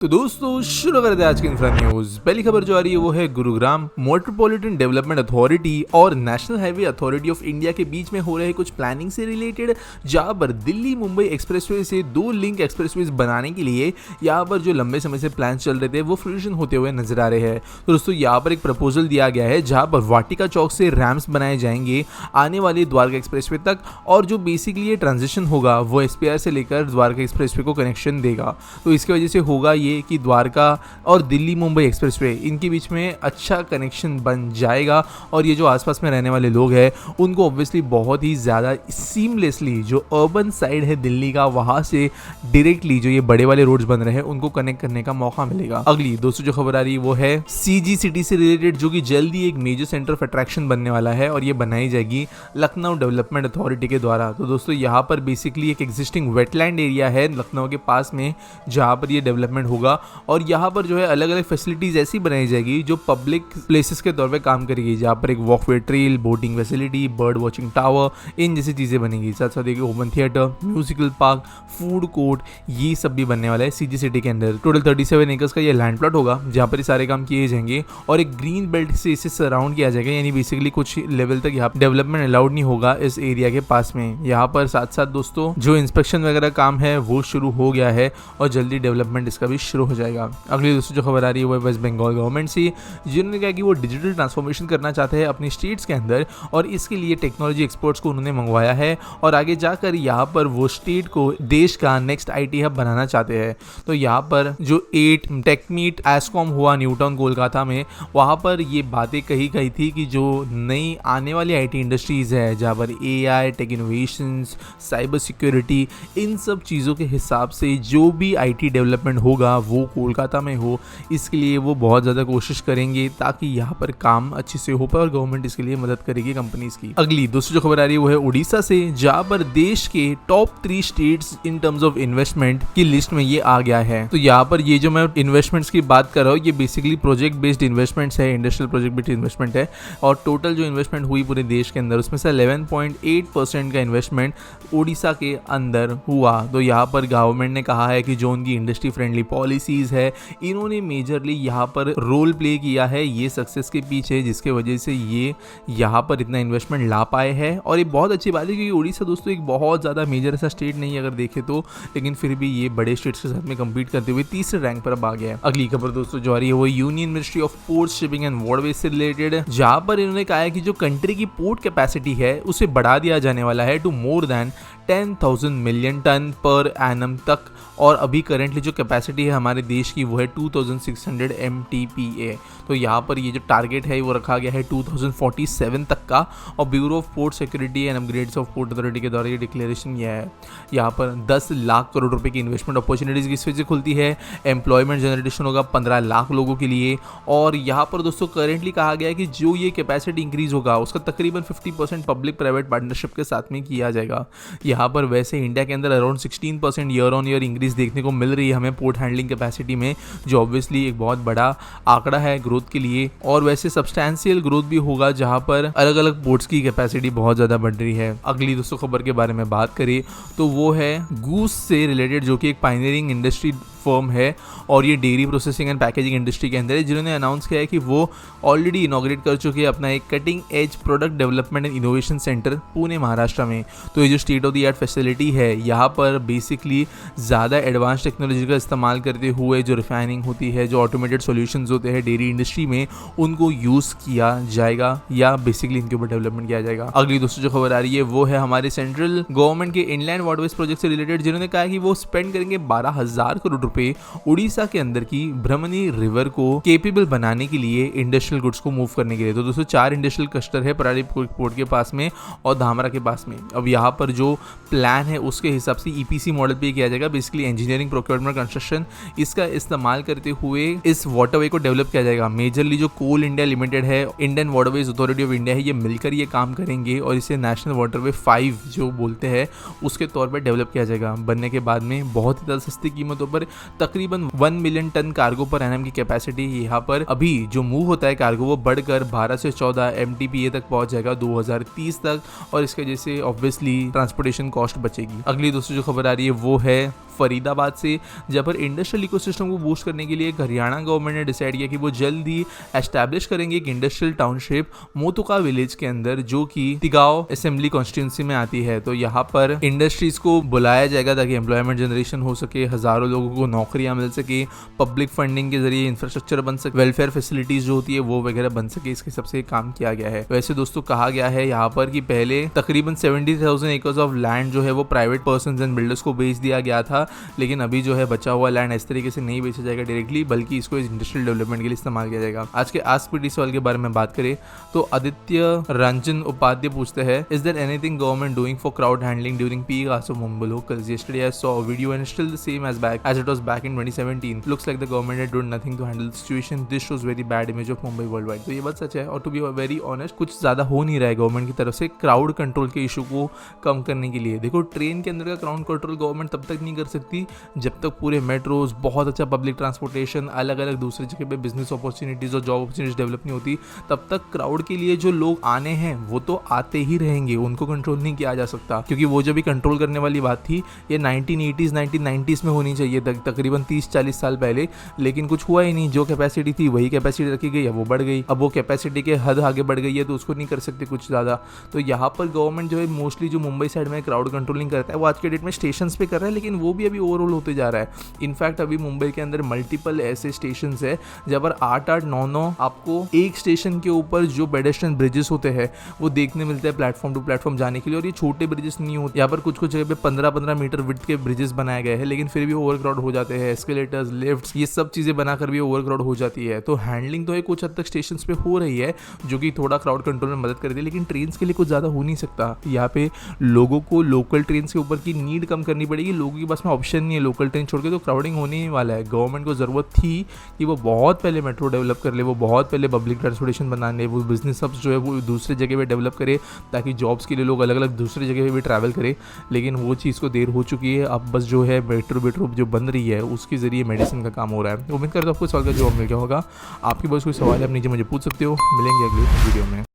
तो दोस्तों शुरू करते हैं आज की इंफ्रा न्यूज। पहली खबर जो आ रही है वो है गुरुग्राम मेट्रोपॉलिटन डेवलपमेंट अथॉरिटी और national highway authority of India के बीच में हो रहे कुछ प्लानिंग से रिलेटेड, जहां पर दिल्ली मुंबई एक्सप्रेसवे से 2 लिंक एक्सप्रेसवेज बनाने के लिए यहाँ पर जो लंबे समय से प्लान चल रहे थे वो फ्रूशन होते हुए नजर आ रहे हैं। तो दोस्तों यहाँ पर एक प्रपोजल दिया गया है जहाँ पर वाटिका चौक से रैम्प्स बनाए जाएंगे आने वाले द्वारका एक्सप्रेसवे तक, और जो बेसिकली ये ट्रांजिशन होगा वो एसपीआर से लेकर द्वारका एक्सप्रेसवे को कनेक्शन देगा। तो इसकी वजह से होगा ये कि द्वारका और दिल्ली मुंबई एक्सप्रेसवे इनके बीच में अच्छा कनेक्शन बन जाएगा, और ये जो आसपास में रहने वाले लोग हैं उनको ऑब्वियसली बहुत ही ज़्यादा सीमलेसली जो अर्बन साइड है दिल्ली का वहाँ से डायरेक्टली जो ये बड़े वाले रोड्स बन रहे हैं उनको कनेक्ट करने का मौका मिलेगा। अगली दोस्तों जो खबर आ रही है वो है सीजी सिटी से रिलेटेड, जो कि जल्दी एक मेजर सेंटर ऑफ अट्रैक्शन बनने वाला है और ये बनाई जाएगी लखनऊ डेवलपमेंट अथॉरिटी के द्वारा। तो दोस्तों यहाँ पर बेसिकली एक एग्जिस्टिंग वेटलैंड एरिया है लखनऊ के पास में जहाँ पर ये डेवलपमेंट होगा, और यहाँ पर जो है अलग अलग फैसिलिटीज ऐसी बनाई जाएगी जो पब्लिक प्लेसेस के तौर पे काम करेगी, जहाँ पर एक walkway trail, boating facility, bird watching tower, इन जैसी चीजें बनेगी। साथ साथ एक open theatre, musical park, food court, ये सब भी बनने वाला है सीजी सिटी के अंदर। टोटल 37 एकर्स का ये लैंड प्लॉट होगा जहाँ पर ये सारे काम किए जाएंगे, और एक ग्रीन बेल्ट से इसे सराउंड किया जाएगा, यानी बेसिकली कुछ लेवल तक यहाँ डेवलपमेंट अलाउड नहीं होगा इस एरिया के पास में। यहाँ पर साथ साथ दोस्तों जो इंस्पेक्शन वगैरह काम है वो शुरू हो गया है और जल्दी डेवलपमेंट इसका भी शुरू हो जाएगा। अगली दोस्तों जो खबर आ रही है वो है वेस्ट बंगाल गवर्नमेंट से, जिन्होंने कहा कि वो डिजिटल ट्रांसफॉर्मेशन करना चाहते हैं अपनी स्टेट्स के अंदर, और इसके लिए टेक्नोलॉजी एक्सपर्ट्स को उन्होंने मंगवाया है, और आगे जाकर यहाँ पर वो स्टेट को देश का नेक्स्ट आईटी हब बनाना चाहते हैं। तो यहाँ पर जो 8 टेक मीट एस्कॉम हुआ न्यू टाउन कोलकाता में, वहाँ पर ये बातें कही गई थी कि जो नई आने वाली आईटी इंडस्ट्रीज है जहाँ पर AI, tech innovations, cyber security, इन सब चीज़ों के हिसाब से जो भी आईटी डेवलपमेंट होगा वो कोलकाता में हो, इसके लिए वो बहुत ज़्यादा कोशिश करेंगे ताकि यहाँ पर काम अच्छे से हो पाए, और गवर्नमेंट इसके लिए मदद करेगी कंपनीज की। अगली दोस्तों जो खबर आ रही है वो है उड़ीसा से, जहाँ पर देश के top 3 states in terms of investment की लिस्ट में ये आ गया है। तो यहाँ पर ये जो मैं इन्वेस्टमेंट्स की बात कर रहा हूँ ये बेसिकली प्रोजेक्ट बेस्ड इन्वेस्टमेंट्स है, इंडस्ट्रियल प्रोजेक्ट बेस्ड इन्वेस्टमेंट है, और टोटल जो इन्वेस्टमेंट हुई पूरे देश के अंदर उसमें से 11.8% का इन्वेस्टमेंट उड़ीसा के अंदर हुआ। तो यहाँ पर गवर्नमेंट ने कहा है कि जो उनकी इंडस्ट्री फ्रेंडली पॉलिसीज है इन्होंने मेजरली यहाँ पर रोल प्ले किया है ये सक्सेस के पीछे, जिसके वजह से ये यहाँ पर इतना इन्वेस्टमेंट ला पाए हैं। और ये बहुत अच्छी बात है क्योंकि उड़ीसा दोस्तों एक बहुत ज़्यादा मेजर ऐसा स्टेट नहीं है अगर देखें तो, लेकिन फिर भी ये बड़े स्टेट्स के साथ में कम्पीट करते हुए तीसरे रैंक पर अब आ गया है। अगली खबर दोस्तों जो आ रही है वो union ministry of ports, shipping and waterways से रिलेटेड, जहाँ पर इन्होंने कहा है कि जो कंट्री की पोर्ट कैपेसिटी है उसे बढ़ा दिया जाने वाला है to more than 10,000 million tonnes per annum तक, और अभी करेंटली जो कैपेसिटी है हमारे देश की वो है 2600 MTPA। तो यहाँ पर ये जो टारगेट है वो रखा गया है 2047 तक का, और bureau of port security and upgrades of port authority के द्वारा ये डिक्लेरेशन किया है। यहाँ पर 10 लाख करोड़ रुपए की इन्वेस्टमेंट अपॉर्चुनिटीज किस वजह से खुलती है, एम्प्लॉयमेंट जनरेशन होगा 15 लाख लोगों के लिए, और यहाँ पर दोस्तों करेंटली कहा गया है कि जो ये कैपेसिटी इंक्रीज होगा उसका तकरीबन 50% पब्लिक प्राइवेट पार्टनरशिप के साथ में किया जाएगा। यहाँ पर वैसे इंडिया के अंदर around 16% year on year increase देखने को मिल रही है हमें पोर्ट हैंडलिंग कैपेसिटी में, जो ऑब्वियसली एक बहुत बड़ा आंकड़ा है ग्रोथ के लिए, और वैसे सब्सटैंशियल ग्रोथ भी होगा जहां पर अलग अलग पोर्ट्स की कैपेसिटी बहुत ज़्यादा बढ़ रही है। अगली दोस्तों खबर के बारे में बात करें तो वो है गूस से रिलेटेड, जो कि एक पायनियरिंग इंडस्ट्री फर्म है और ये dairy processing and packaging industry के अंदर है, जिन्होंने अनाउंस किया है कि वो ऑलरेडी इनॉग्रेट कर चुके हैं अपना एक cutting edge product development and innovation centre Pune Maharashtra में। तो ये जो state of the art facility है यहाँ पर बेसिकली ज़्यादा एडवांस टेक्नोलॉजी का इस्तेमाल करते हुए जो रिफाइनिंग होती है, जो ऑटोमेटेड सॉल्यूशंस होते हैं डेयरी इंडस्ट्री में, उनको यूज़ किया जाएगा या बेसिकली इनके ऊपर डेवलपमेंट किया जाएगा। अगली दोस्तों जो खबर आ रही है वो है हमारे सेंट्रल गवर्नमेंट के इनलैंड वाटरवेज प्रोजेक्ट से रिलेटेड, जिन्होंने कहा कि वो स्पेंड करेंगे 12,000 करोड़ रुपए उड़ीसा के अंदर की ब्रह्मणी रिवर को केपेबल बनाने के लिए, इंडस्ट्रियल गुड्स को मूव करने के लिए। तो दोस्तों 4 इंडस्ट्रियल क्लस्टर है पारादीप पोर्ट के पास में और धामरा के पास में। अब यहाँ पर जो प्लान है उसके हिसाब से ईपीसी मॉडल पे किया जाएगा, बेसिकली इंजीनियरिंग प्रोक्योरमेंट कंस्ट्रक्शन, इसका इस्तेमाल करते हुए इस वाटरवे को डेवलप किया जाएगा। मेजरली जो कोल इंडिया लिमिटेड है, Indian waterways authority of India है, ये मिलकर ये काम करेंगे और इसे नेशनल वाटरवे 5 जो बोलते हैं उसके तौर पर डेवलप किया जाएगा। बनने के बाद में बहुत ही ज़्यादा सस्ती कीमतों पर तकरीबन 1 मिलियन टन कार्गो पर एनएम की कैपेसिटी। यहाँ पर अभी जो मूव होता है कार्गो वो बढ़कर 12 से 14 MTPA तक पहुंच जाएगा 2030 तक, और इसके वजह से ऑब्वियसली ट्रांसपोर्टेशन कॉस्ट बचेगी। अगली दोस्तों जो खबर आ रही है वो है फरीदाबाद से, जहाँ पर इंडस्ट्रियल इकोसिस्टम को बूस्ट करने के लिए एक हरियाणा गवर्नमेंट ने डिसाइड किया कि वो जल्द ही एस्टैब्लिश करेंगे एक इंडस्ट्रियल टाउनशिप मोतुका विलेज के अंदर, जो कि तिगांव असेंबली कॉन्स्टिट्यूंसी में आती है। तो यहाँ पर इंडस्ट्रीज को बुलाया जाएगा ताकि एम्प्लॉयमेंट जनरेशन हो सके, हजारों लोगों को नौकरियां मिल सके, पब्लिक फंडिंग के जरिए इंफ्रास्ट्रक्चर बन सके, वेलफेयर फैसिलिटीज जो होती है वो वगैरह बन सके, इसके सबसे काम किया गया है। वैसे दोस्तों कहा गया है यहाँ पर कि पहले तकरीबन 70,000 एकर्स ऑफ लैंड जो है वो प्राइवेट पर्संस एंड बिल्डर्स को बेच दिया गया था, लेकिन अभी जो है बचा हुआ लैंड इस तरीके से नहीं बेचा जाएगा डायरेक्टली, बल्कि इसको इंडस्ट्रियल डेवलपमेंट के लिए इस्तेमाल किया जाएगा। आज के आस्क पीटी सवाल के बारे में बात करें तो आदित्य रंजन उपाध्याय पूछते हैं, is there anything government doing for crowd handling during peak hours of Mumbai locals? Yesterday I saw a video and still the same as it was back in 2017. Looks like the government had done nothing to handle the situation. This shows very bad image of Mumbai worldwide. तो ये बात सच है, और to be very honest कुछ ज्यादा हो नहीं रहा है गवर्नमेंट की तरफ से क्राउड कंट्रोल के इशू को कम करने के लिए। देखो ट्रेन के अंदर का क्राउड कंट्रोल गवर्नमेंट तब तक नहीं कर सकती जब तक पूरे मेट्रोज, बहुत अच्छा पब्लिक ट्रांसपोर्टेशन, अलग अलग दूसरी जगह पे बिजनेस अपॉर्चुनिटीज और जॉब अपॉर्चुनिटीज डेवलप नहीं होती, तब तक क्राउड के लिए जो लोग आने हैं वो तो आते ही रहेंगे, उनको कंट्रोल नहीं किया जा सकता। क्योंकि वो जो भी कंट्रोल करने वाली बात थी ये 1980s 1990s में होनी चाहिए तकरीबन 30-40 साल पहले, लेकिन कुछ हुआ ही नहीं। जो कैपेसिटी थी वही कैपेसिटी रखी गई, अब वो बढ़ गई, अब वो कैपेसिटी के हद आगे बढ़ गई है तो उसको नहीं कर सकते कुछ ज़्यादा। तो यहाँ पर गवर्नमेंट जो है मोस्टली जो मुंबई साइड में क्राउड कंट्रोलिंग करता है वो आज के डेट में स्टेशन पे कर रहा है, लेकिन वो भी अभी ओवरऑल होते जा रहा है। इनफैक्ट अभी मुंबई के अंदर मल्टीपल ऐसे स्टेशन है जहाँ पर 8-8 9-9 आपको एक स्टेशन के ऊपर जो पेडेस्ट्रियन ब्रिजेस होते हैं वो देखने मिलते हैं प्लेटफॉर्म टू प्लेटफॉर्म जाने के लिए, और ये छोटे ब्रिजेस नहीं होते। यहाँ पर कुछ कुछ जगह पे 15-15 मीटर विड्थ के ब्रिजेस बनाए गए हैं, लेकिन फिर भी ओवरक्राउड हो जाते हैं। एस्केलेटर्स, लिफ्ट्स, ये सब चीजें बनाकर भी ओवरक्राउड हो जाती है। तो हैंडलिंग तो है कुछ हद तक स्टेशन पे हो रही है जो कि थोड़ा क्राउड कंट्रोल में मदद करती है, लेकिन ट्रेन के लिए कुछ ज्यादा हो नहीं सकता। यहाँ पे लोगों को लोकल ट्रेन के ऊपर की नीड कम करनी पड़ेगी, लोगों के पास में ऑप्शन नहीं है लोकल ट्रेन छोड़ के, तो क्राउडिंग होने ही वाला है। गवर्नमेंट को जरूरत थी कि वो बहुत पहले मेट्रो डेवलप कर ले, वो बहुत पहले पब्लिक ट्रांसपोर्टेशन बना ले, वो बिजनेस हब्स जो है वो दूसरी जगह पे डेवलप करे ताकि जॉब्स के लिए लोग अलग अलग दूसरी जगह पे भी ट्रैवल करें, लेकिन वो चीज़ को देर हो चुकी है। अब बस जो है मेट्रो जो बन रही है उसके जरिए मेडिसिन का काम हो रहा है। उम्मीद करता हूँ आपको सवाल का जवाब मिल गया होगा। आपके पास कोई सवाल है आप नीचे मुझे पूछ सकते हो। मिलेंगे अगले वीडियो में।